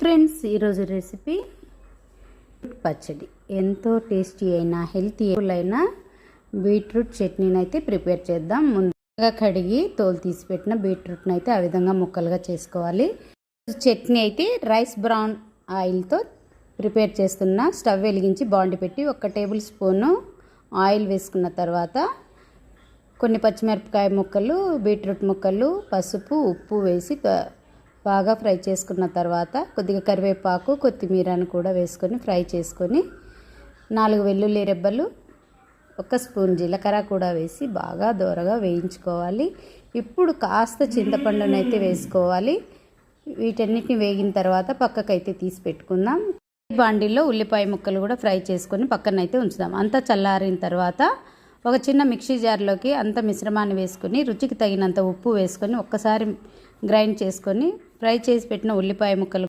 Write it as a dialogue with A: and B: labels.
A: Friends, ఈరోజు recipe పచ్చడి. ఎంతో టేస్టీ అయినా హెల్తీ అయిన బీట్రూట్ చట్నీని అయితే ప్రిపేర్ చేద్దాం. ముందుగా కడిగి తోలు తీసి పెట్టిన బీట్రూట్ని అయితే ఆ విధంగా ముక్కలుగా చేసుకోవాలి. చట్నీ అయితే రైస్ బ్రౌన్ ఆయిల్తో ప్రిపేర్ చేస్తున్న. స్టవ్ వెలిగించి బాండి పెట్టి 1 టేబుల్ స్పూను ఆయిల్ వేసుకున్న తర్వాత కొన్ని పచ్చిమిరపకాయ ముక్కలు, బీట్రూట్ ముక్కలు, పసుపు, ఉప్పు వేసి బాగా ఫ్రై చేసుకున్న తర్వాత కొద్దిగా కరివేపాకు, కొత్తిమీరను కూడా వేసుకొని ఫ్రై చేసుకొని 4 వెల్లుల్లి రెబ్బలు, 1 స్పూన్ జీలకర్ర కూడా వేసి బాగా దోరగా వేయించుకోవాలి. ఇప్పుడు కాస్త చింతపండునైతే వేసుకోవాలి. వీటన్నిటిని వేగిన తర్వాత పక్కకైతే తీసి పెట్టుకుందాం. బాండిలో ఉల్లిపాయ ముక్కలు కూడా ఫ్రై చేసుకొని పక్కనైతే ఉంచుదాం. అంతా చల్లారిన తర్వాత ఒక చిన్న మిక్సీ జార్లోకి అంత మిశ్రమాన్ని వేసుకొని రుచికి తగినంత ఉప్పు వేసుకొని ఒక్కసారి గ్రైండ్ చేసుకొని ఫ్రై చేసి పెట్టిన ఉల్లిపాయ ముక్కలు